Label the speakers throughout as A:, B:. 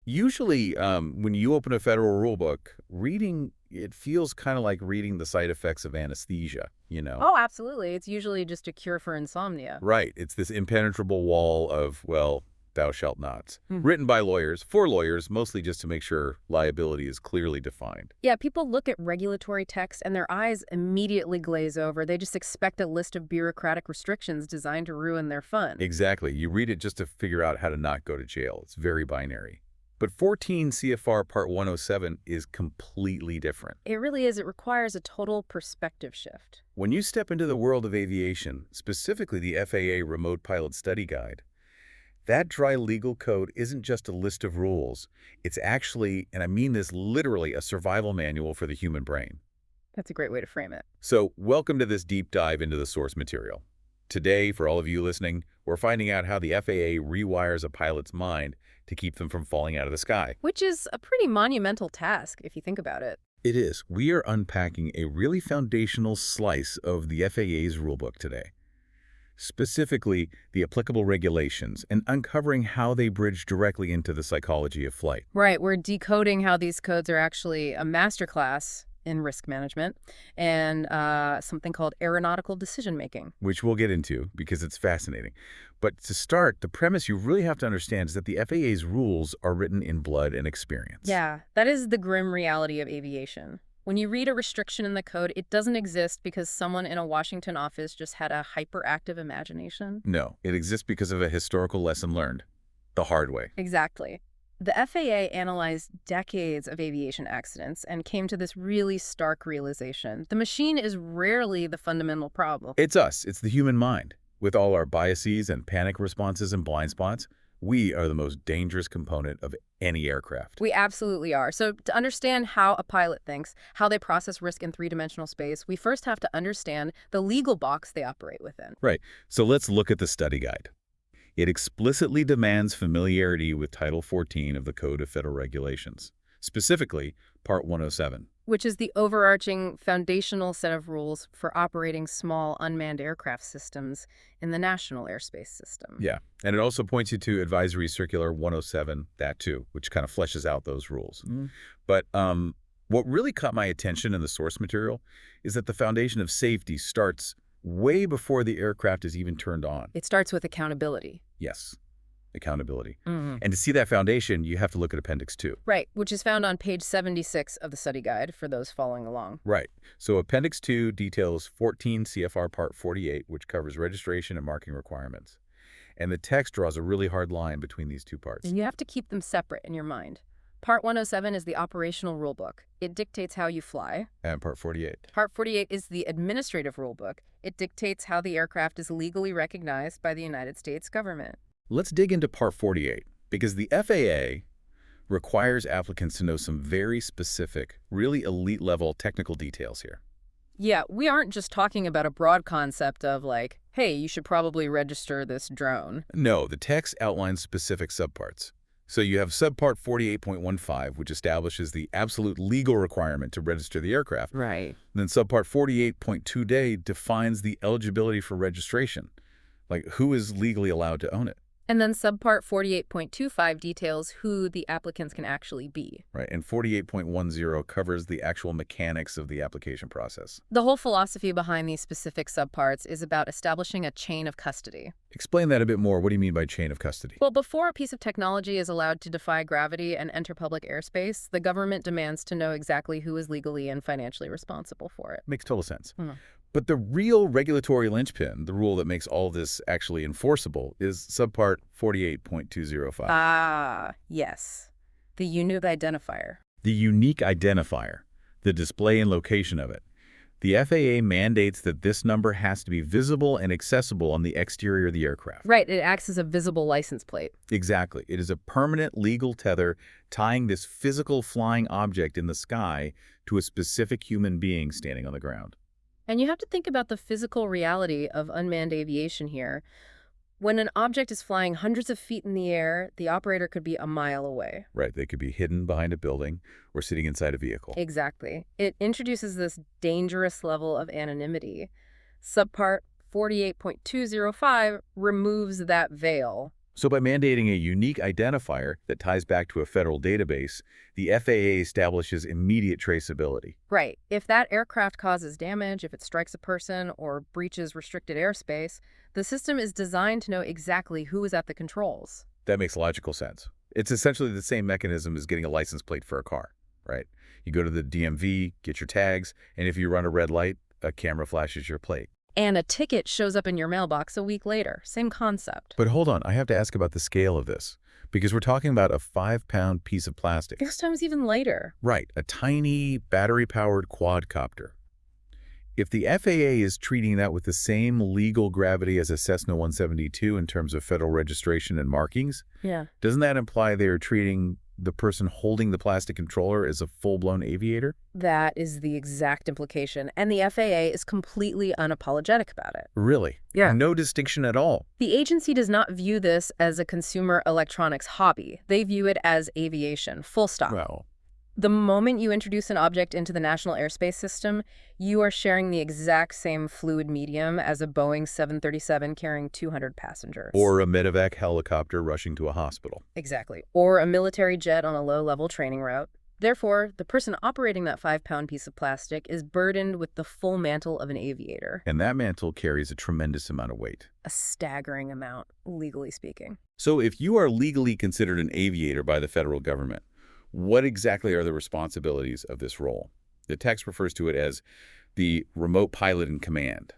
A: Usually, when you open a federal rule book, reading it feels kind of like reading the side effects of anesthesia, you know?
B: Oh, absolutely. It's usually just a cure for insomnia.
A: Right. It's this impenetrable wall of, well, thou shalt nots.
B: Hmm.
A: Written by lawyers, for lawyers, mostly just to make sure liability is clearly defined.
B: Yeah, people look at regulatory text and their eyes immediately glaze over. They just expect a list of bureaucratic restrictions designed to ruin their fun.
A: Exactly. You read it just to figure out how to not go to jail. It's very binary. But 14 CFR Part 107 is completely different.
B: It really is. It requires a total perspective shift.
A: When you step into the world of aviation, specifically the FAA Remote Pilot Study Guide, that dry legal code isn't just a list of rules. It's actually, and I mean this literally, a survival manual for the human brain.
B: That's a great way to frame it.
A: So, welcome to this deep dive into the source material. Today, for all of you listening, we're finding out how the FAA rewires a pilot's mind to keep them from falling out of the sky.
B: Which is a pretty monumental task, if you think about it.
A: It is. We are unpacking a really foundational slice of the FAA's rulebook today. Specifically, the applicable regulations and uncovering how they bridge directly into the psychology of flight.
B: Right, we're decoding how these codes are actually a masterclass in risk management and something called aeronautical decision-making.
A: Which we'll get into because it's fascinating. But to start, the premise you really have to understand is that the FAA's rules are written in blood and experience.
B: Yeah, that is the grim reality of aviation. When you read a restriction in the code, it doesn't exist because someone in a Washington office just had a hyperactive imagination.
A: No, it exists because of a historical lesson learned the hard way.
B: Exactly. The FAA analyzed decades of aviation accidents and came to this really stark realization. The machine is rarely the fundamental problem.
A: It's us. It's the human mind. With all our biases and panic responses and blind spots, we are the most dangerous component of any aircraft.
B: We absolutely are. So to understand how a pilot thinks, how they process risk in three-dimensional space, we first have to understand the legal box they operate within.
A: Right. So let's look at the study guide. It explicitly demands familiarity with Title 14 of the Code of Federal Regulations, specifically Part 107.
B: Which is the overarching foundational set of rules for operating small unmanned aircraft systems in the national airspace system.
A: Yeah, and it also points you to Advisory Circular 107, that too, which kind of fleshes out those rules. But what really caught my attention in the source material is that the foundation of safety starts way before the aircraft is even turned on.
B: It starts with accountability.
A: Yes, accountability. And to see that foundation, you have to look at Appendix 2.
B: Right, which is found on page 76 of the study guide for those following along.
A: Right. So Appendix 2 details 14 CFR Part 48, which covers registration and marking requirements. And the text draws a really hard line between these two parts.
B: And you have to keep them separate in your mind. Part 107 is the operational rulebook. It dictates how you fly.
A: And Part 48.
B: Part 48 is the administrative rulebook. It dictates how the aircraft is legally recognized by the United States government.
A: Let's dig into Part 48, because the FAA requires applicants to know some very specific, really elite-level technical details here.
B: Yeah, we aren't just talking about a broad concept of like, hey, you should probably register this drone.
A: No, the text outlines specific subparts. So you have subpart 48.15, which establishes the absolute legal requirement to register the aircraft.
B: Right.
A: And then subpart 48.2D defines the eligibility for registration, like who is legally allowed to own it.
B: And then subpart 48.25 details who the applicants can actually be.
A: Right, and 48.10 covers the actual mechanics of the application process.
B: The whole philosophy behind these specific subparts is about establishing a chain of custody.
A: Explain that a bit more. What do you mean by chain of custody?
B: Well, before a piece of technology is allowed to defy gravity and enter public airspace, the government demands to know exactly who is legally and financially responsible for it.
A: Makes total sense. But the real regulatory linchpin, the rule that makes all this actually enforceable, is subpart 48.205.
B: Ah, yes. The unique identifier.
A: The unique identifier, the display and location of it. The FAA mandates that this number has to be visible and accessible on the exterior of the aircraft.
B: Right, it acts as a visible license plate.
A: Exactly. It is a permanent legal tether tying this physical flying object in the sky to a specific human being standing on the ground.
B: And you have to think about the physical reality of unmanned aviation here. When an object is flying hundreds of feet in the air, the operator could be a mile away.
A: Right. They could be hidden behind a building or sitting inside a vehicle.
B: Exactly. It introduces this dangerous level of anonymity. Subpart 48.205 removes that veil.
A: So by mandating a unique identifier that ties back to a federal database, the FAA establishes immediate traceability.
B: Right. If that aircraft causes damage, if it strikes a person or breaches restricted airspace, the system is designed to know exactly who is at the controls.
A: That makes logical sense. It's essentially the same mechanism as getting a license plate for a car, right? You go to the DMV, get your tags, and if you run a red light, a camera flashes your plate.
B: And a ticket shows up in your mailbox a week later. Same concept.
A: But hold on, I have to ask about the scale of this, because we're talking about a 5-pound piece of plastic.
B: This time's even lighter.
A: Right, a tiny battery-powered quadcopter. If the FAA is treating that with the same legal gravity as a Cessna 172 in terms of federal registration and markings,
B: Yeah.
A: doesn't that imply they are treating the person holding the plastic controller as a full-blown aviator?
B: That is the exact implication, and the FAA is completely unapologetic about it.
A: Really?
B: Yeah.
A: No distinction at all.
B: The agency does not view this as a consumer electronics hobby. They view it as aviation, full stop.
A: Well,
B: The moment you introduce an object into the National Airspace System, you are sharing the exact same fluid medium as a Boeing 737 carrying 200 passengers.
A: or a medevac helicopter rushing to a hospital.
B: Exactly. Or a military jet on a low-level training route. Therefore, the person operating that 5-pound piece of plastic is burdened with the full mantle of an aviator.
A: And that mantle carries a tremendous amount of weight.
B: A staggering amount, legally speaking.
A: So if you are legally considered an aviator by the federal government, what exactly are the responsibilities of this role? The text refers to it as the remote pilot in command,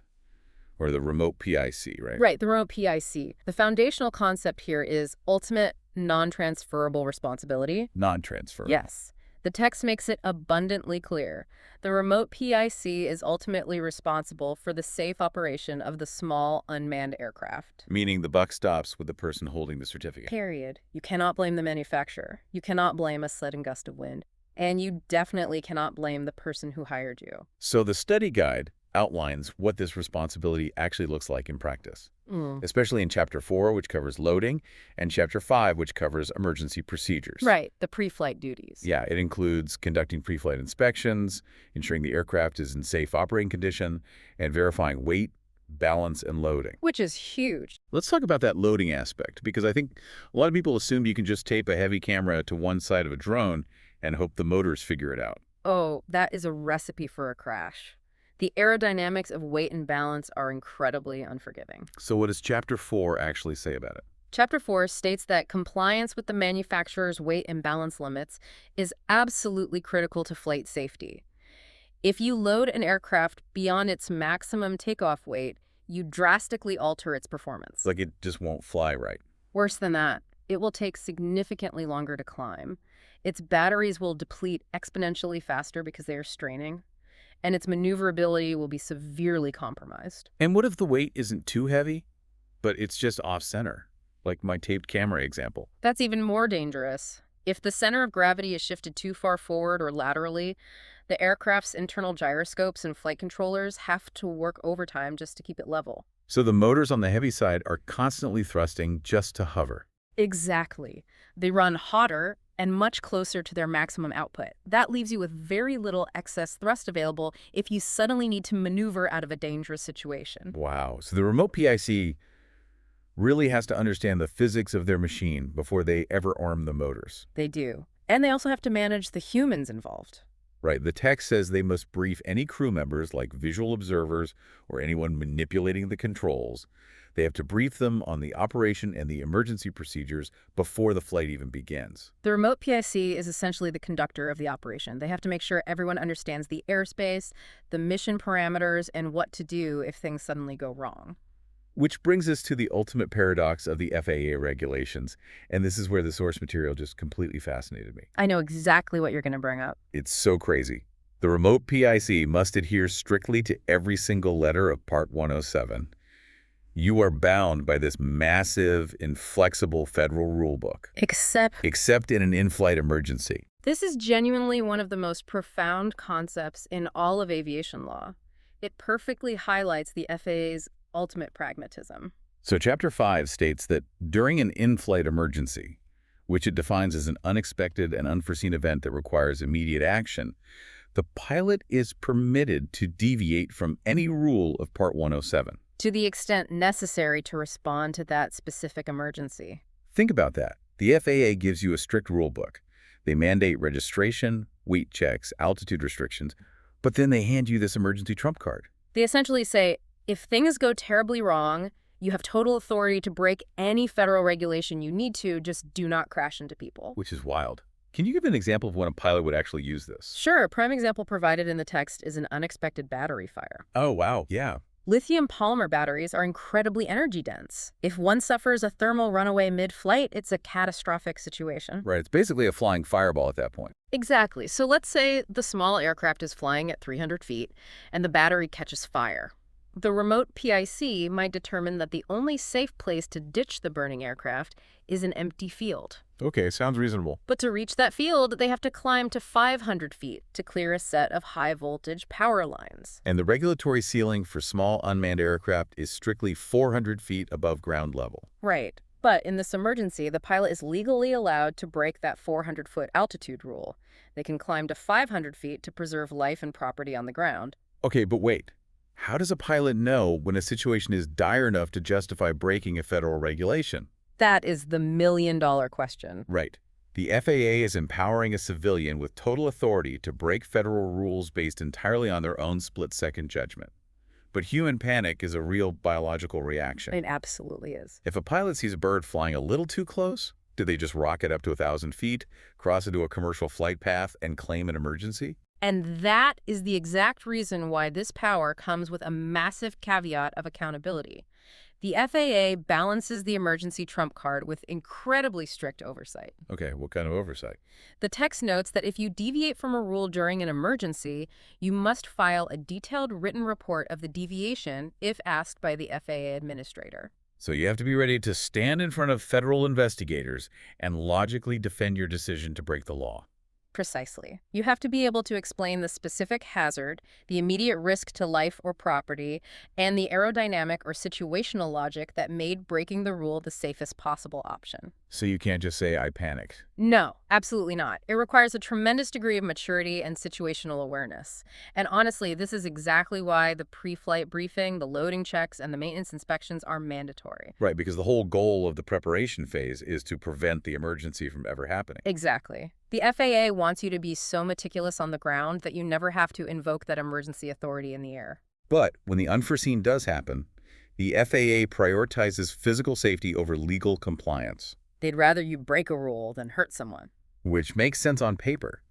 A: or the remote PIC, right?
B: Right, the remote PIC. The foundational concept here is ultimate non-transferable responsibility.
A: Non-transfer.
B: Yes. The text makes it abundantly clear. The remote PIC is ultimately responsible for the safe operation of the small, unmanned aircraft.
A: Meaning the buck stops with the person holding the certificate.
B: Period. You cannot blame the manufacturer. You cannot blame a sudden gust of wind. And you definitely cannot blame the person who hired you.
A: So the study guide outlines what this responsibility actually looks like in practice, especially in Chapter 4, which covers loading, and Chapter 5, which covers emergency procedures.
B: Right, the pre-flight duties.
A: Yeah, it includes conducting pre-flight inspections, ensuring the aircraft is in safe operating condition, and verifying weight, balance, and loading.
B: Which is huge.
A: Let's talk about that loading aspect, because I think a lot of people assume you can just tape a heavy camera to one side of a drone and hope the motors figure it out.
B: Oh, that is a recipe for a crash. The aerodynamics of weight and balance are incredibly unforgiving.
A: So what does Chapter 4 actually say about it?
B: Chapter 4 states that compliance with the manufacturer's weight and balance limits is absolutely critical to flight safety. If you load an aircraft beyond its maximum takeoff weight, you drastically alter its performance.
A: Like it just won't fly right.
B: Worse than that, it will take significantly longer to climb. Its batteries will deplete exponentially faster because they are straining, and its maneuverability will be severely compromised.
A: And what if the weight isn't too heavy, but it's just off-center, like my taped camera example?
B: That's even more dangerous. If the center of gravity is shifted too far forward or laterally, the aircraft's internal gyroscopes and flight controllers have to work overtime just to keep it level.
A: So the motors on the heavy side are constantly thrusting just to hover.
B: Exactly. They run hotter and much closer to their maximum output. That leaves you with very little excess thrust available if you suddenly need to maneuver out of a dangerous situation.
A: Wow. So the remote PIC really has to understand the physics of their machine before they ever arm the motors.
B: They do. And they also have to manage the humans involved.
A: Right. The text says they must brief any crew members, like visual observers or anyone manipulating the controls. They have to brief them on the operation and the emergency procedures before the flight even begins.
B: The remote PIC is essentially the conductor of the operation. They have to make sure everyone understands the airspace, the mission parameters, and what to do if things suddenly go wrong.
A: Which brings us to the ultimate paradox of the FAA regulations, and this is where the source material just completely fascinated me.
B: I know exactly what you're going to bring up.
A: It's so crazy. The remote PIC must adhere strictly to every single letter of Part 107. You are bound by this massive, inflexible federal rulebook. Except in an in-flight emergency.
B: This is genuinely one of the most profound concepts in all of aviation law. It perfectly highlights the FAA's ultimate pragmatism.
A: So Chapter 5 states that during an in-flight emergency, which it defines as an unexpected and unforeseen event that requires immediate action, the pilot is permitted to deviate from any rule of Part 107.
B: To the extent necessary to respond to that specific emergency.
A: Think about that. The FAA gives you a strict rule book. They mandate registration, weight checks, altitude restrictions, but then they hand you this emergency trump card.
B: They essentially say, if things go terribly wrong, you have total authority to break any federal regulation you need to, just do not crash into people.
A: Which is wild. Can you give an example of when a pilot would actually use this?
B: Sure, a prime example provided in the text is an unexpected battery fire.
A: Oh, wow. Yeah.
B: Lithium polymer batteries are incredibly energy dense. If one suffers a thermal runaway mid-flight, it's a catastrophic situation.
A: Right. It's basically a flying fireball at that point.
B: Exactly. So let's say the small aircraft is flying at 300 feet and the battery catches fire. The remote PIC might determine that the only safe place to ditch the burning aircraft is an empty field.
A: Okay, sounds reasonable.
B: But to reach that field, they have to climb to 500 feet to clear a set of high-voltage power lines.
A: And the regulatory ceiling for small unmanned aircraft is strictly 400 feet above ground level.
B: Right. But in this emergency, the pilot is legally allowed to break that 400-foot altitude rule. They can climb to 500 feet to preserve life and property on the ground.
A: Okay, but wait. How does a pilot know when a situation is dire enough to justify breaking a federal regulation?
B: That is the million-dollar question.
A: Right. The FAA is empowering a civilian with total authority to break federal rules based entirely on their own split-second judgment. But human panic is a real biological reaction.
B: It absolutely is.
A: If a pilot sees a bird flying a little too close, do they just rocket up to 1,000 feet, cross into a commercial flight path, and claim an emergency?
B: And that is the exact reason why this power comes with a massive caveat of accountability. The FAA balances the emergency trump card with incredibly strict oversight.
A: Okay, what kind of oversight?
B: The text notes that if you deviate from a rule during an emergency, you must file a detailed written report of the deviation if asked by the FAA administrator.
A: So you have to be ready to stand in front of federal investigators and logically defend your decision to break the law.
B: Precisely. You have to be able to explain the specific hazard, the immediate risk to life or property, and the aerodynamic or situational logic that made breaking the rule the safest possible option.
A: So you can't just say, I panicked.
B: No, absolutely not. It requires a tremendous degree of maturity and situational awareness. And honestly, this is exactly why the pre-flight briefing, the loading checks, and the maintenance inspections are mandatory.
A: Right, because the whole goal of the preparation phase is to prevent the emergency from ever happening.
B: Exactly. The FAA wants you to be so meticulous on the ground that you never have to invoke that emergency authority in the air.
A: But when the unforeseen does happen, the FAA prioritizes physical safety over legal compliance.
B: They'd rather you break a rule than hurt someone.
A: Which makes sense on paper.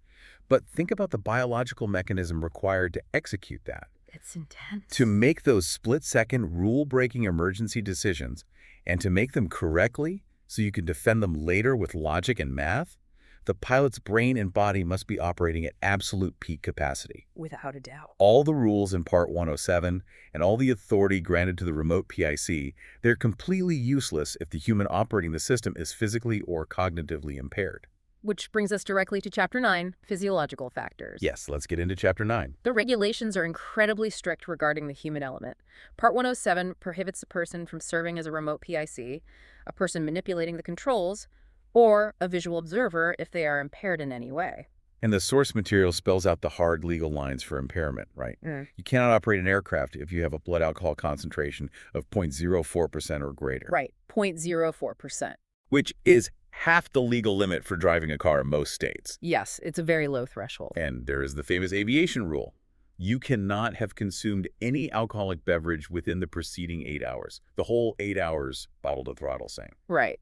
A: But think about the biological mechanism required to execute that.
B: It's intense.
A: To make those split-second, rule-breaking emergency decisions, and to make them correctly so you can defend them later with logic and math, the pilot's brain and body must be operating at absolute peak capacity.
B: Without a doubt.
A: All the rules in Part 107 and all the authority granted to the remote PIC, they're completely useless if the human operating the system is physically or cognitively impaired.
B: Which brings us directly to Chapter 9, Physiological Factors.
A: Yes, let's get into Chapter 9.
B: The regulations are incredibly strict regarding the human element. Part 107 prohibits a person from serving as a remote PIC, a person manipulating the controls, or a visual observer if they are impaired in any way.
A: And the source material spells out the hard legal lines for impairment, right? You cannot operate an aircraft if you have a blood alcohol concentration of 0.04% or greater.
B: Right, 0.04%.
A: Which is half the legal limit for driving a car in most states.
B: Yes, it's a very low threshold.
A: And there is the famous aviation rule. You cannot have consumed any alcoholic beverage within the preceding 8 hours. The whole 8 hours bottle to throttle saying.
B: Right.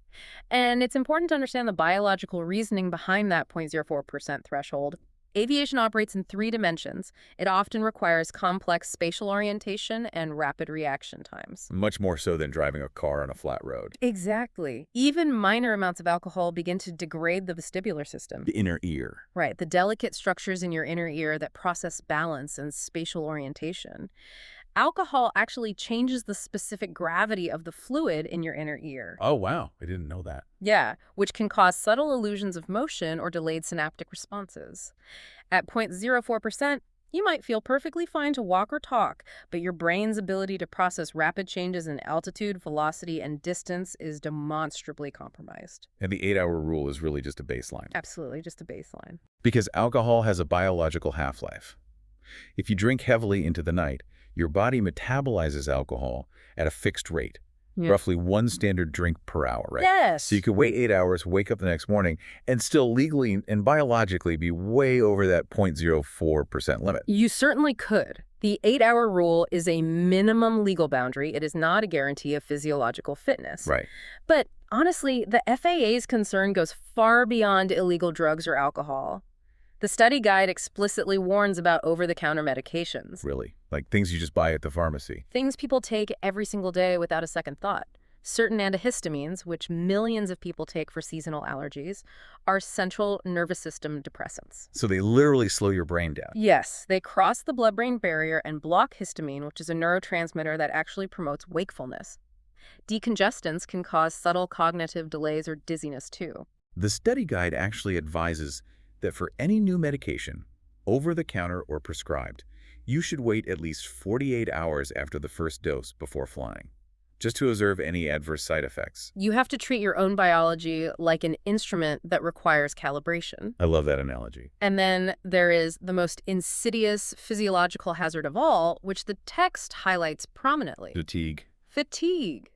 B: And it's important to understand the biological reasoning behind that 0.04% threshold. Aviation operates in 3 dimensions. It often requires complex spatial orientation and rapid reaction times.
A: Much more so than driving a car on a flat road.
B: Exactly. Even minor amounts of alcohol begin to degrade the vestibular system.
A: The inner ear.
B: Right, the delicate structures in your inner ear that process balance and spatial orientation. Alcohol actually changes the specific gravity of the fluid in your inner ear.
A: Oh, wow. I didn't know that.
B: Yeah, which can cause subtle illusions of motion or delayed synaptic responses. At 0.04%, you might feel perfectly fine to walk or talk, but your brain's ability to process rapid changes in altitude, velocity, and distance is demonstrably compromised.
A: And the 8-hour rule is really just a baseline.
B: Absolutely, just a baseline.
A: Because alcohol has a biological half-life. If you drink heavily into the night, your body metabolizes alcohol at a fixed rate, roughly 1 standard drink per hour, right?
B: Yes.
A: So you could wait 8 hours, wake up the next morning, and still legally and biologically be way over that 0.04% limit.
B: You certainly could. The 8-hour rule is a minimum legal boundary. It is not a guarantee of physiological fitness.
A: Right.
B: But honestly, the FAA's concern goes far beyond illegal drugs or alcohol. The study guide explicitly warns about over-the-counter medications.
A: Really? Like things you just buy at the pharmacy?
B: Things people take every single day without a second thought. Certain antihistamines, which millions of people take for seasonal allergies, are central nervous system depressants.
A: So they literally slow your brain down?
B: Yes, they cross the blood-brain barrier and block histamine, which is a neurotransmitter that actually promotes wakefulness. Decongestants can cause subtle cognitive delays or dizziness, too.
A: The study guide actually advises that for any new medication, over-the-counter or prescribed, you should wait at least 48 hours after the first dose before flying, just to observe any adverse side effects.
B: You have to treat your own biology like an instrument that requires calibration.
A: I love that analogy.
B: And then there is the most insidious physiological hazard of all, which the text highlights prominently.
A: Fatigue.
B: Fatigue.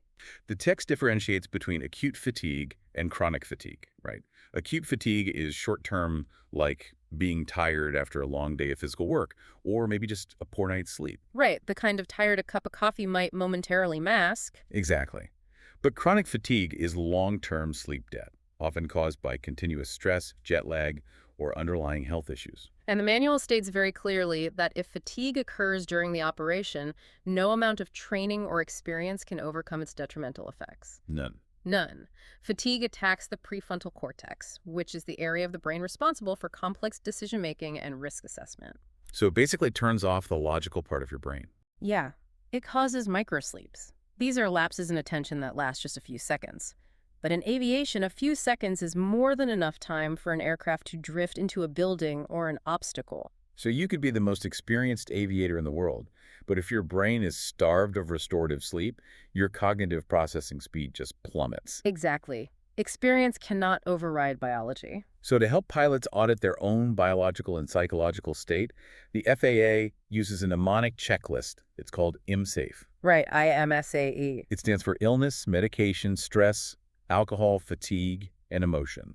A: The text differentiates between acute fatigue and chronic fatigue, right? Acute fatigue is short-term, like being tired after a long day of physical work, or maybe just a poor night's sleep.
B: Right, the kind of tired a cup of coffee might momentarily mask.
A: Exactly. But chronic fatigue is long-term sleep debt, often caused by continuous stress, jet lag, or underlying health issues.
B: And the manual states very clearly that if fatigue occurs during the operation, no amount of training or experience can overcome its detrimental effects.
A: None.
B: None. Fatigue attacks the prefrontal cortex, which is the area of the brain responsible for complex decision-making and risk assessment.
A: So it basically turns off the logical part of your brain.
B: Yeah, it causes microsleeps. These are lapses in attention that last just a few seconds. But in aviation, a few seconds is more than enough time for an aircraft to drift into a building or an obstacle.
A: So you could be the most experienced aviator in the world, but if your brain is starved of restorative sleep, your cognitive processing speed just plummets.
B: Exactly. Experience cannot override biology.
A: So to help pilots audit their own biological and psychological state, the FAA uses a mnemonic checklist. It's called IMSAFE.
B: Right, IMSAE.
A: It stands for illness, medication, stress, alcohol, fatigue, and emotion.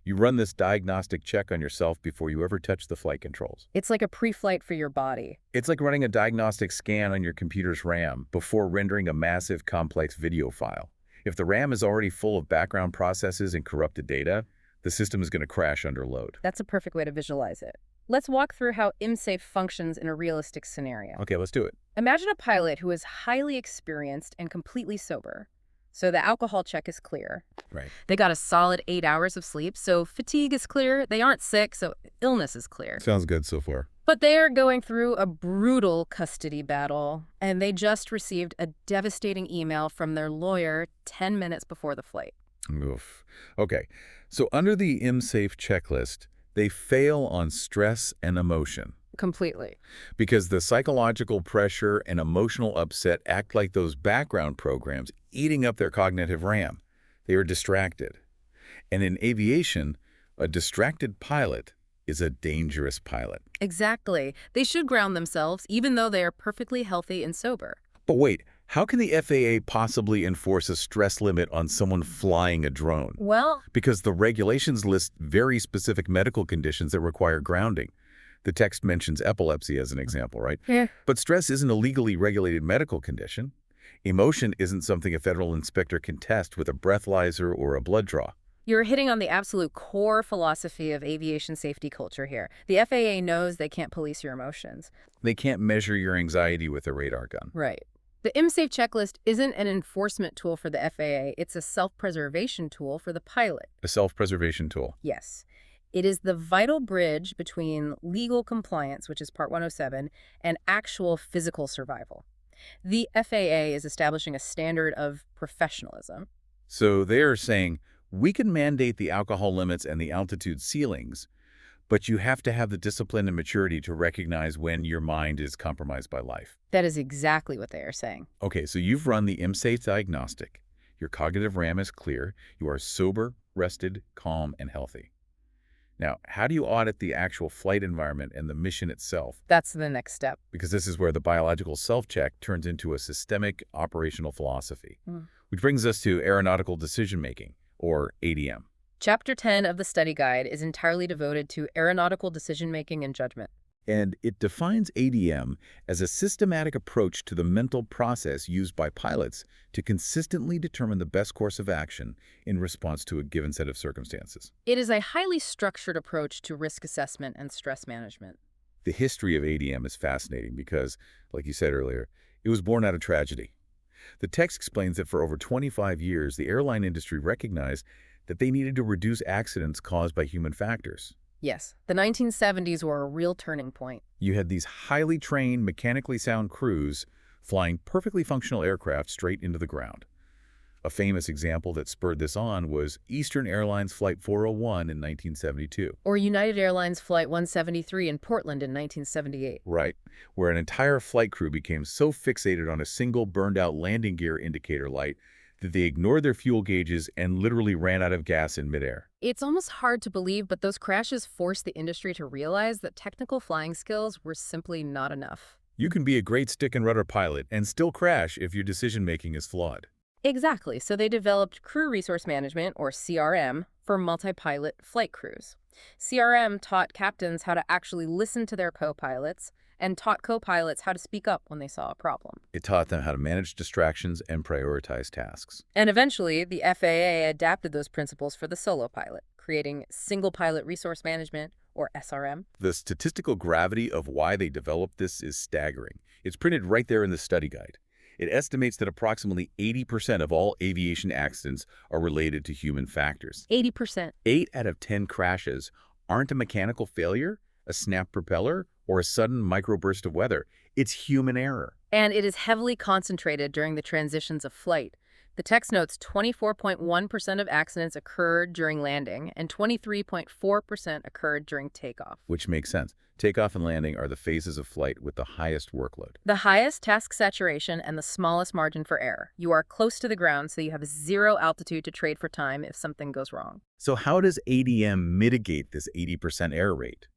A: You run this diagnostic check on yourself before you ever touch the flight controls.
B: It's like a pre-flight for your body.
A: It's like running a diagnostic scan on your computer's RAM before rendering a massive, complex video file. If the RAM is already full of background processes and corrupted data, the system is going to crash under load.
B: That's a perfect way to visualize it. Let's walk through how IMSAFE functions in a realistic scenario.
A: Okay, let's do it.
B: Imagine a pilot who is highly experienced and completely sober. So the alcohol check is clear.
A: Right.
B: They got a solid 8 hours of sleep, so fatigue is clear. They aren't sick, so illness is clear.
A: Sounds good so far.
B: But they are going through a brutal custody battle, and they just received a devastating email from their lawyer 10 minutes before the flight.
A: Oof. Okay, so under the IMSAFE checklist, they fail on stress and emotion.
B: Completely.
A: Because the psychological pressure and emotional upset act like those background programs eating up their cognitive RAM. They are distracted. And in aviation, a distracted pilot is a dangerous pilot.
B: Exactly. They should ground themselves, even though they are perfectly healthy and sober.
A: But wait, how can the FAA possibly enforce a stress limit on someone flying a drone?
B: Well,
A: Because the regulations list very specific medical conditions that require grounding. The text mentions epilepsy as an example, right?
B: Yeah.
A: But stress isn't a legally regulated medical condition. Emotion isn't something a federal inspector can test with a breathalyzer or a blood draw.
B: You're hitting on the absolute core philosophy of aviation safety culture here. The FAA knows they can't police your emotions.
A: They can't measure your anxiety with a radar gun.
B: Right. The IMSAFE checklist isn't an enforcement tool for the FAA. It's a self-preservation tool for the pilot.
A: A self-preservation tool.
B: Yes. It is the vital bridge between legal compliance, which is Part 107, and actual physical survival. The FAA is establishing a standard of professionalism.
A: So they are saying, we can mandate the alcohol limits and the altitude ceilings, but you have to have the discipline and maturity to recognize when your mind is compromised by life.
B: That is exactly what they are saying.
A: Okay, so you've run the IMSAFE diagnostic. Your cognitive RAM is clear. You are sober, rested, calm, and healthy. Now, how do you audit the actual flight environment and the mission itself?
B: That's the next step.
A: Because this is where the biological self-check turns into a systemic operational philosophy. Which brings us to Aeronautical Decision-Making, or ADM.
B: Chapter 10 of the study guide is entirely devoted to aeronautical decision-making and judgment.
A: And it defines ADM as a systematic approach to the mental process used by pilots to consistently determine the best course of action in response to a given set of circumstances.
B: It is a highly structured approach to risk assessment and stress management.
A: The history of ADM is fascinating because, like you said earlier, it was born out of tragedy. The text explains that for over 25 years, the airline industry recognized that they needed to reduce accidents caused by human factors.
B: Yes, the 1970s were a real turning point.
A: You had these highly trained, mechanically sound crews flying perfectly functional aircraft straight into the ground. A famous example that spurred this on was Eastern Airlines Flight 401 in 1972.
B: Or United Airlines Flight 173 in Portland in 1978.
A: Right, where an entire flight crew became so fixated on a single burned-out landing gear indicator light that they ignored their fuel gauges and literally ran out of gas in midair.
B: It's almost hard to believe, but those crashes forced the industry to realize that technical flying skills were simply not enough.
A: You can be a great stick and rudder pilot and still crash if your decision-making is flawed.
B: Exactly, so they developed Crew Resource Management, or CRM, for multi-pilot flight crews. CRM taught captains how to actually listen to their co-pilots and taught co-pilots how to speak up when they saw a problem.
A: It taught them how to manage distractions and prioritize tasks.
B: And eventually, the FAA adapted those principles for the solo pilot, creating Single Pilot Resource Management, or SRM.
A: The statistical gravity of why they developed this is staggering. It's printed right there in the study guide. It estimates that approximately 80% of all aviation accidents are related to human factors.
B: 80%.
A: 8 out of 10 crashes aren't a mechanical failure, a snapped propeller, or a sudden microburst of weather. It's human error.
B: And it is heavily concentrated during the transitions of flight. The text notes 24.1% of accidents occurred during landing and 23.4% occurred during takeoff.
A: Which makes sense. Takeoff and landing are the phases of flight with the highest workload.
B: The highest task saturation and the smallest margin for error. You are close to the ground, so you have zero altitude to trade for time if something goes wrong.
A: So how does ADM mitigate this 80% error rate?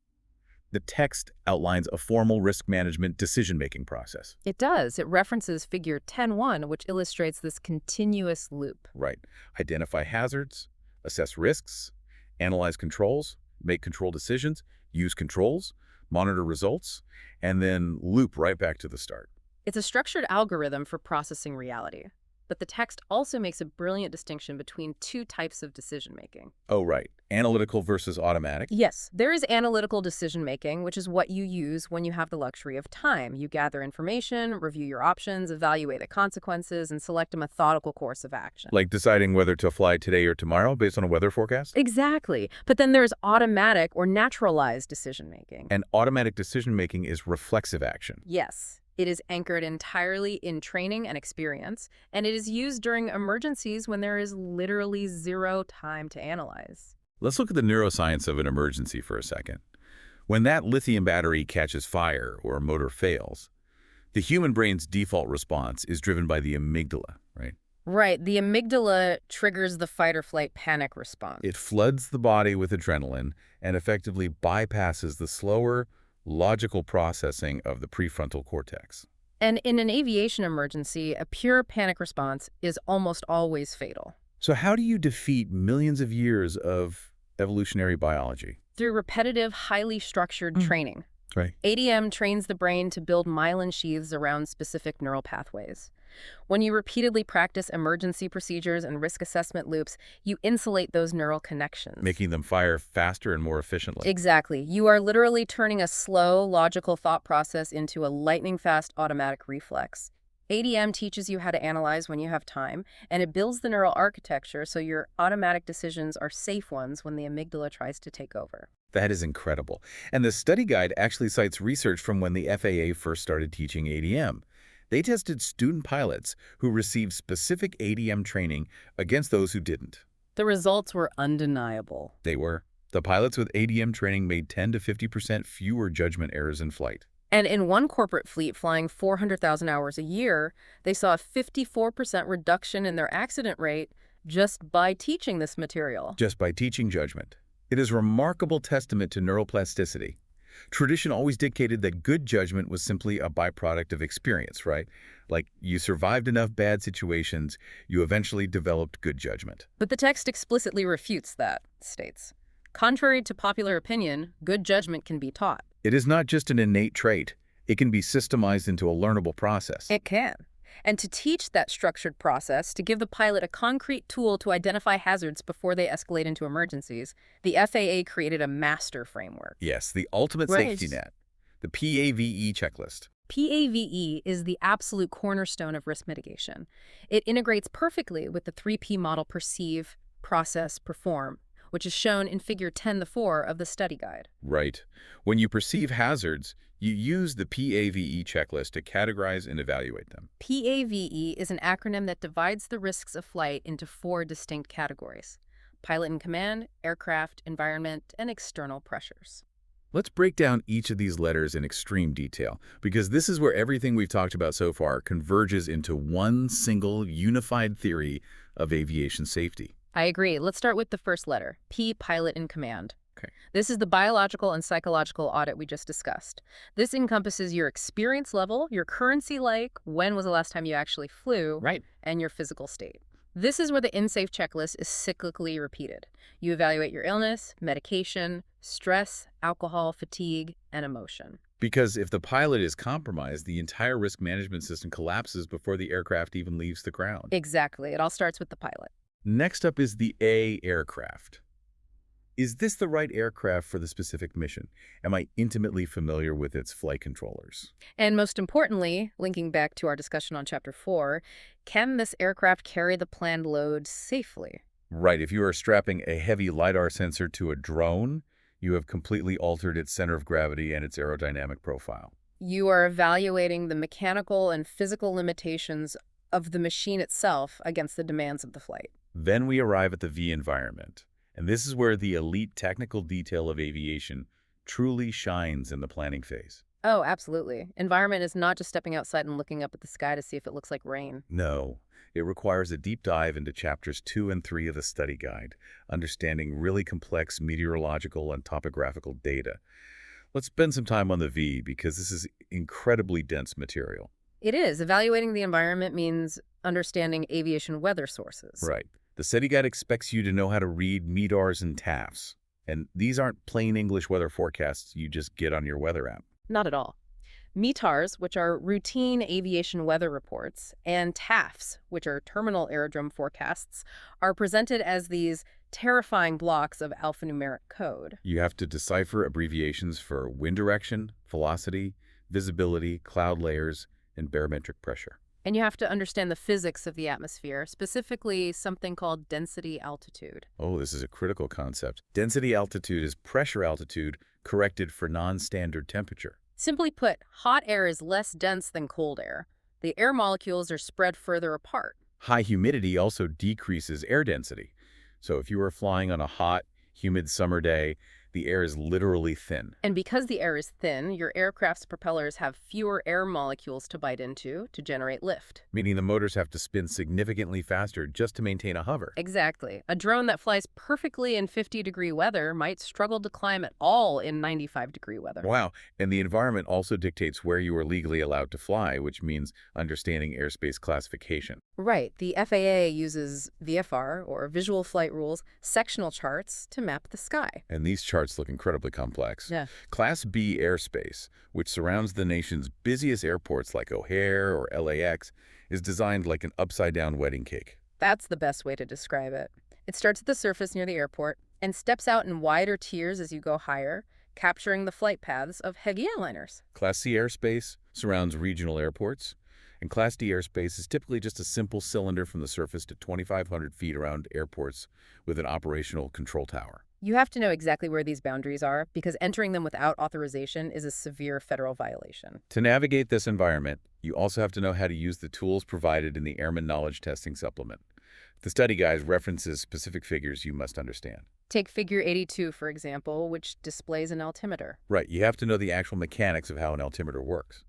A: The text outlines a formal risk management decision-making process.
B: It does. It references figure 10.1, which illustrates this continuous loop.
A: Right. Identify hazards, assess risks, analyze controls, make control decisions, use controls, monitor results, and then loop right back to the start.
B: It's a structured algorithm for processing reality. But the text also makes a brilliant distinction between two types of decision-making.
A: Oh, right. Analytical versus automatic?
B: Yes, there is analytical decision-making, which is what you use when you have the luxury of time. You gather information, review your options, evaluate the consequences, and select a methodical course of action.
A: Like deciding whether to fly today or tomorrow based on a weather forecast?
B: Exactly. But then there's automatic or naturalized decision-making.
A: And automatic decision-making is reflexive action.
B: Yes. It is anchored entirely in training and experience, and it is used during emergencies when there is literally zero time to analyze.
A: Let's look at the neuroscience of an emergency for a second. When that lithium battery catches fire or a motor fails, the human brain's default response is driven by the amygdala, right?
B: Right. The amygdala triggers the fight-or-flight panic response.
A: It floods the body with adrenaline and effectively bypasses the slower, logical processing of the prefrontal cortex.
B: And in an aviation emergency, a pure panic response is almost always fatal.
A: So how do you defeat millions of years of evolutionary biology?
B: Through repetitive, highly structured training.
A: Right.
B: ADM trains the brain to build myelin sheaths around specific neural pathways. When you repeatedly practice emergency procedures and risk assessment loops, you insulate those neural connections.
A: Making them fire faster and more efficiently.
B: Exactly. You are literally turning a slow, logical thought process into a lightning-fast automatic reflex. ADM teaches you how to analyze when you have time, and it builds the neural architecture so your automatic decisions are safe ones when the amygdala tries to take over.
A: That is incredible. And the study guide actually cites research from when the FAA first started teaching ADM. They tested student pilots who received specific ADM training against those who didn't.
B: The results were undeniable.
A: They were. The pilots with ADM training made 10 to 50% fewer judgment errors in flight.
B: And in one corporate fleet flying 400,000 hours a year, they saw a 54% reduction in their accident rate just by teaching this material.
A: Just by teaching judgment. It is a remarkable testament to neuroplasticity. Tradition always dictated that good judgment was simply a byproduct of experience, right? Like, you survived enough bad situations, you eventually developed good judgment.
B: But the text explicitly refutes that, states. Contrary to popular opinion, good judgment can be taught.
A: It is not just an innate trait. It can be systemized into a learnable process.
B: It can. And to teach that structured process, to give the pilot a concrete tool to identify hazards before they escalate into emergencies, the FAA created a master framework.
A: Yes, the ultimate safety net, the PAVE checklist.
B: PAVE is the absolute cornerstone of risk mitigation. It integrates perfectly with the 3P model: perceive, process, perform, which is shown in Figure 10-4 of the study guide.
A: Right. When you perceive hazards, you use the PAVE checklist to categorize and evaluate them.
B: PAVE is an acronym that divides the risks of flight into 4 distinct categories: pilot and command, aircraft, environment, and external pressures.
A: Let's break down each of these letters in extreme detail, because this is where everything we've talked about so far converges into one single unified theory of aviation safety.
B: I agree. Let's start with the first letter, P, pilot and command.
A: Okay.
B: This is the biological and psychological audit we just discussed. This encompasses your experience level, your currency, like when was the last time you actually flew,
A: Right.
B: and your physical state. This is where the InSafe checklist is cyclically repeated. You evaluate your illness, medication, stress, alcohol, fatigue, and emotion.
A: Because if the pilot is compromised, the entire risk management system collapses before the aircraft even leaves the ground.
B: Exactly. It all starts with the pilot.
A: Next up is the A aircraft. Is this the right aircraft for the specific mission? Am I intimately familiar with its flight controllers?
B: And most importantly, linking back to our discussion on Chapter 4, can this aircraft carry the planned load safely?
A: Right. If you are strapping a heavy LiDAR sensor to a drone, you have completely altered its center of gravity and its aerodynamic profile.
B: You are evaluating the mechanical and physical limitations of the machine itself against the demands of the flight.
A: Then we arrive at the V environment. And this is where the elite technical detail of aviation truly shines in the planning phase.
B: Oh, absolutely. Environment is not just stepping outside and looking up at the sky to see if it looks like rain.
A: No, it requires a deep dive into chapters 2 and 3 of the study guide, understanding really complex meteorological and topographical data. Let's spend some time on the V because this is incredibly dense material.
B: It is. Evaluating the environment means understanding aviation weather sources.
A: Right. The study guide expects you to know how to read MEDARs and TAFs. And these aren't plain English weather forecasts you just get on your weather app.
B: Not at all. METARs, which are routine aviation weather reports, and TAFs, which are terminal aerodrome forecasts, are presented as these terrifying blocks of alphanumeric code.
A: You have to decipher abbreviations for wind direction, velocity, visibility, cloud layers, and barometric pressure.
B: And you have to understand the physics of the atmosphere, specifically something called density altitude.
A: Oh, this is a critical concept. Density altitude is pressure altitude corrected for non-standard temperature.
B: Simply put, hot air is less dense than cold air. The air molecules are spread further apart.
A: High humidity also decreases air density. So if you are flying on a hot, humid summer day, the air is literally thin.
B: And because the air is thin, your aircraft's propellers have fewer air molecules to bite into to generate lift.
A: Meaning the motors have to spin significantly faster just to maintain a hover.
B: Exactly. A drone that flies perfectly in 50-degree weather might struggle to climb at all in 95-degree weather.
A: Wow. And the environment also dictates where you are legally allowed to fly, which means understanding airspace classification.
B: Right. The FAA uses VFR, or Visual Flight Rules, sectional charts to map the sky.
A: And these charts look incredibly complex.
B: Yeah.
A: Class B airspace, which surrounds the nation's busiest airports like O'Hare or LAX, is designed like an upside-down wedding cake.
B: That's the best way to describe it. It starts at the surface near the airport and steps out in wider tiers as you go higher, capturing the flight paths of heavy airliners.
A: Class C airspace surrounds regional airports, and Class D airspace is typically just a simple cylinder from the surface to 2,500 feet around airports with an operational control tower.
B: You have to know exactly where these boundaries are because entering them without authorization is a severe federal violation.
A: To navigate this environment, you also have to know how to use the tools provided in the Airman Knowledge Testing Supplement. The study guide references specific figures you must understand.
B: Take Figure 82, for example, which displays an altimeter.
A: Right, you have to know the actual mechanics of how an altimeter works.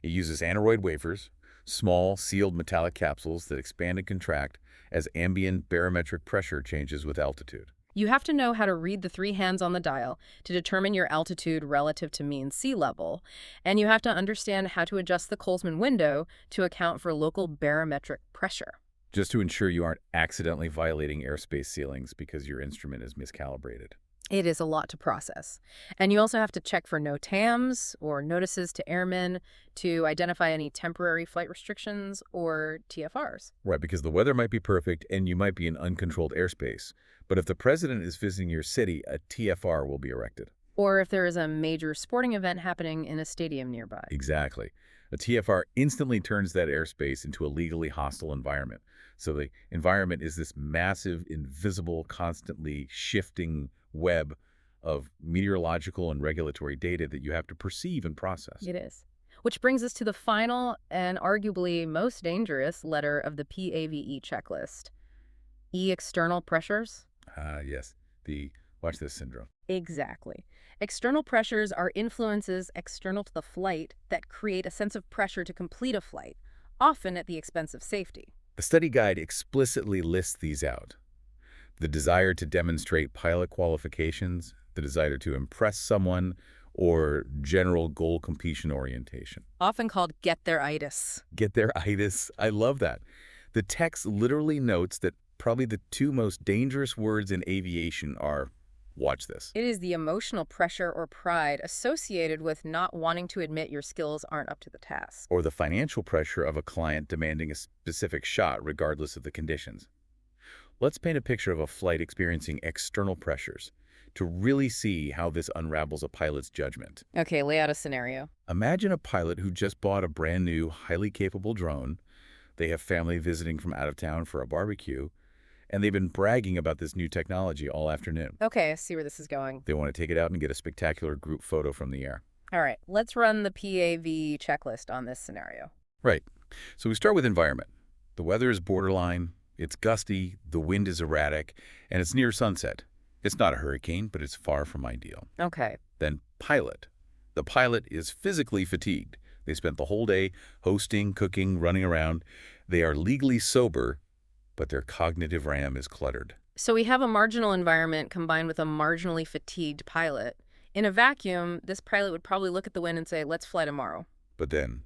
A: It uses aneroid wafers, small, sealed metallic capsules that expand and contract as ambient barometric pressure changes with altitude.
B: You have to know how to read the three hands on the dial to determine your altitude relative to mean sea level, and you have to understand how to adjust the Colesman window to account for local barometric pressure.
A: Just to ensure you aren't accidentally violating airspace ceilings because your instrument is miscalibrated.
B: It is a lot to process. And you also have to check for NOTAMs or notices to airmen to identify any temporary flight restrictions or TFRs.
A: Right, because the weather might be perfect and you might be in uncontrolled airspace. But if the president is visiting your city, a TFR will be erected.
B: Or if there is a major sporting event happening in a stadium nearby.
A: Exactly. A TFR instantly turns that airspace into a legally hostile environment. So the environment is this massive, invisible, constantly shifting web of meteorological and regulatory data that you have to perceive and process.
B: It is. Which brings us to the final and arguably most dangerous letter of the PAVE checklist. External pressures?
A: Yes, the watch this syndrome.
B: Exactly. External pressures are influences external to the flight that create a sense of pressure to complete a flight, often at the expense of safety.
A: The study guide explicitly lists these out. The desire to demonstrate pilot qualifications, the desire to impress someone, or general goal completion orientation.
B: Often called get-there-itis.
A: Get-there-itis. I love that. The text literally notes that probably the two most dangerous words in aviation are, watch this.
B: It is the emotional pressure or pride associated with not wanting to admit your skills aren't up to the task.
A: Or the financial pressure of a client demanding a specific shot regardless of the conditions. Let's paint a picture of a flight experiencing external pressures to really see how this unravels a pilot's judgment.
B: Okay, lay out a scenario.
A: Imagine a pilot who just bought a brand new, highly capable drone. They have family visiting from out of town for a barbecue, and they've been bragging about this new technology all afternoon.
B: Okay, I see where this is going.
A: They want to take it out and get a spectacular group photo from the air.
B: All right, let's run the PAV checklist on this scenario.
A: Right. So we start with environment. The weather is borderline, it's gusty, the wind is erratic, and it's near sunset. It's not a hurricane, but it's far from ideal.
B: Okay.
A: Then pilot. The pilot is physically fatigued. They spent the whole day hosting, cooking, running around. They are legally sober, but their cognitive RAM is cluttered.
B: So we have a marginal environment combined with a marginally fatigued pilot. In a vacuum, this pilot would probably look at the wind and say, let's fly tomorrow.
A: But then,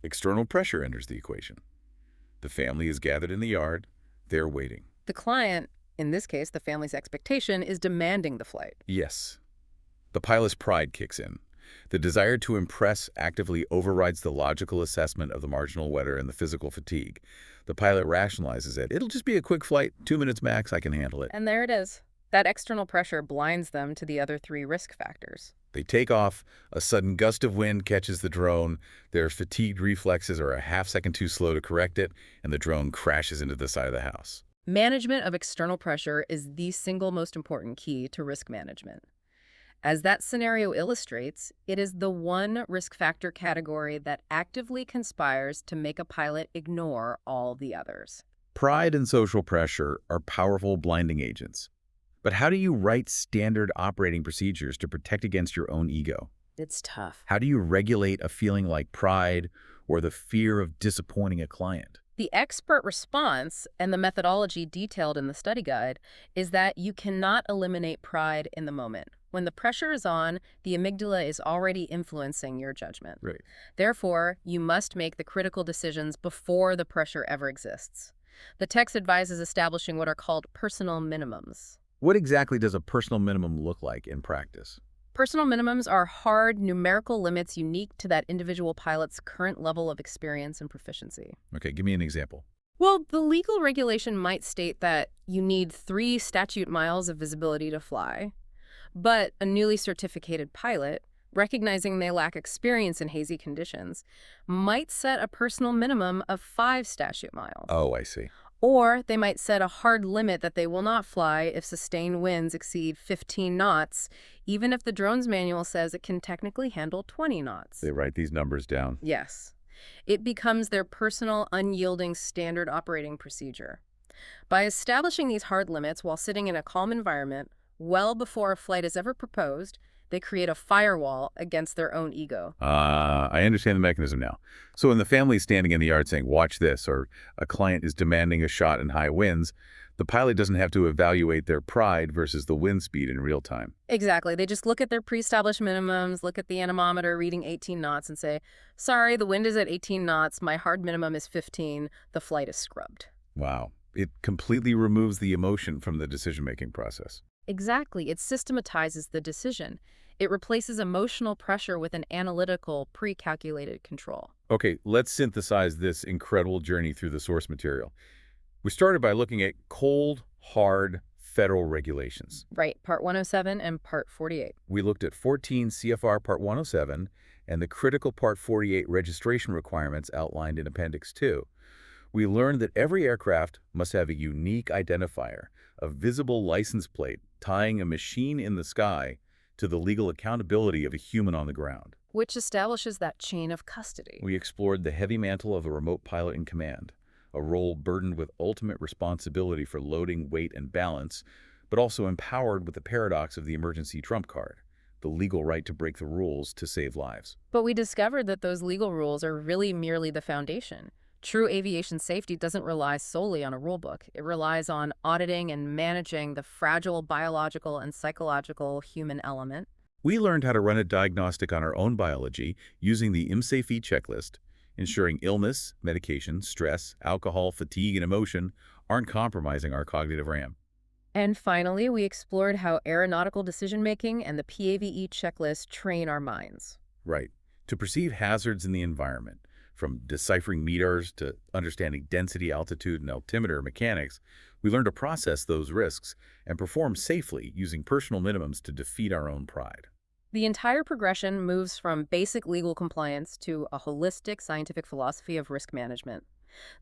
A: external pressure enters the equation. The family is gathered in the yard. They're waiting.
B: The client, in this case, the family's expectation, is demanding the flight.
A: Yes. The pilot's pride kicks in. The desire to impress actively overrides the logical assessment of the marginal weather and the physical fatigue. The pilot rationalizes it. It'll just be a quick flight, 2 minutes max, I can handle it.
B: And there it is. That external pressure blinds them to the other three risk factors.
A: They take off, a sudden gust of wind catches the drone, their fatigued reflexes are a half-second too slow to correct it, and the drone crashes into the side of the house.
B: Management of external pressure is the single most important key to risk management. As that scenario illustrates, it is the one risk factor category that actively conspires to make a pilot ignore all the others.
A: Pride and social pressure are powerful blinding agents. But how do you write standard operating procedures to protect against your own ego?
B: It's tough.
A: How do you regulate a feeling like pride or the fear of disappointing a client?
B: The expert response and the methodology detailed in the study guide is that you cannot eliminate pride in the moment. When the pressure is on, the amygdala is already influencing your judgment.
A: Right.
B: Therefore, you must make the critical decisions before the pressure ever exists. The text advises establishing what are called personal minimums.
A: What exactly does a personal minimum look like in practice?
B: Personal minimums are hard numerical limits unique to that individual pilot's current level of experience and proficiency.
A: Okay, give me an example.
B: Well, the legal regulation might state that you need 3 statute miles of visibility to fly, but a newly certificated pilot, recognizing they lack experience in hazy conditions, might set a personal minimum of 5 statute miles.
A: Oh, I see.
B: Or they might set a hard limit that they will not fly if sustained winds exceed 15 knots, even if the drone's manual says it can technically handle 20 knots.
A: They write these numbers down.
B: Yes. It becomes their personal, unyielding standard operating procedure. By establishing these hard limits while sitting in a calm environment, well before a flight is ever proposed, They create a firewall against their own ego.
A: I understand the mechanism now. So when the family is standing in the yard saying, watch this, or a client is demanding a shot in high winds, the pilot doesn't have to evaluate their pride versus the wind speed in real time.
B: Exactly. They just look at their pre-established minimums, look at the anemometer reading 18 knots and say, sorry, the wind is at 18 knots, my hard minimum is 15, the flight is scrubbed.
A: Wow. It completely removes the emotion from the decision-making process.
B: Exactly. It systematizes the decision. It replaces emotional pressure with an analytical, pre-calculated control.
A: Okay, let's synthesize this incredible journey through the source material. We started by looking at cold, hard federal regulations.
B: Right, Part 107 and Part 48.
A: We looked at 14 CFR Part 107 and the critical Part 48 registration requirements outlined in Appendix 2. We learned that every aircraft must have a unique identifier, a visible license plate tying a machine in the sky to the legal accountability of a human on the ground.
B: Which establishes that chain of custody.
A: We explored the heavy mantle of a remote pilot in command, a role burdened with ultimate responsibility for loading, weight, and balance, but also empowered with the paradox of the emergency trump card, the legal right to break the rules to save lives.
B: But we discovered that those legal rules are really merely the foundation. True aviation safety doesn't rely solely on a rulebook. It relies on auditing and managing the fragile biological and psychological human element.
A: We learned how to run a diagnostic on our own biology using the IMSAFE checklist, ensuring illness, medication, stress, alcohol, fatigue, and emotion aren't compromising our cognitive RAM.
B: And finally, we explored how aeronautical decision-making and the PAVE checklist train our minds.
A: Right. To perceive hazards in the environment, from deciphering METARs to understanding density, altitude, and altimeter mechanics, we learned to process those risks and perform safely using personal minimums to defeat our own pride.
B: The entire progression moves from basic legal compliance to a holistic scientific philosophy of risk management.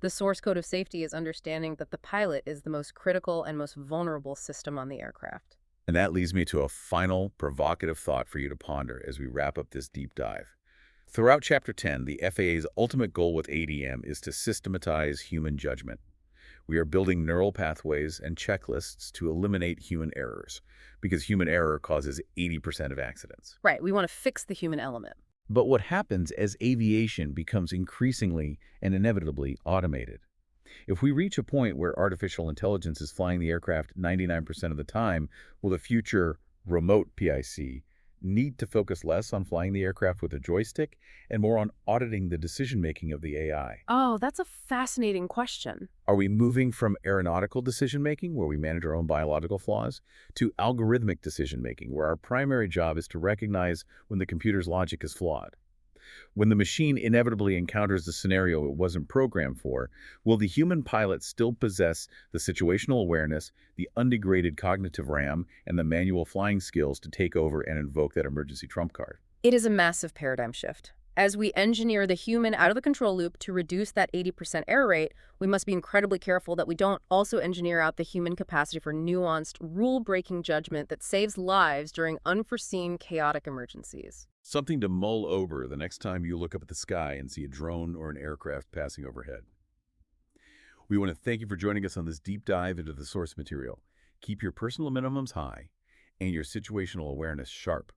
B: The source code of safety is understanding that the pilot is the most critical and most vulnerable system on the aircraft.
A: And that leads me to a final provocative thought for you to ponder as we wrap up this deep dive. Throughout Chapter 10, the FAA's ultimate goal with ADM is to systematize human judgment. We are building neural pathways and checklists to eliminate human errors, because human error causes 80% of accidents.
B: Right, we want to fix the human element.
A: But what happens as aviation becomes increasingly and inevitably automated? If we reach a point where artificial intelligence is flying the aircraft 99% of the time, will the future remote PIC need to focus less on flying the aircraft with a joystick and more on auditing the decision-making of the AI?
B: Oh, that's a fascinating question.
A: Are we moving from aeronautical decision-making, where we manage our own biological flaws, to algorithmic decision-making, where our primary job is to recognize when the computer's logic is flawed? When the machine inevitably encounters the scenario it wasn't programmed for, will the human pilot still possess the situational awareness, the undegraded cognitive RAM, and the manual flying skills to take over and invoke that emergency trump card?
B: It is a massive paradigm shift. As we engineer the human out of the control loop to reduce that 80% error rate, we must be incredibly careful that we don't also engineer out the human capacity for nuanced, rule-breaking judgment that saves lives during unforeseen, chaotic emergencies.
A: Something to mull over the next time you look up at the sky and see a drone or an aircraft passing overhead. We want to thank you for joining us on this deep dive into the source material. Keep your personal minimums high and your situational awareness sharp.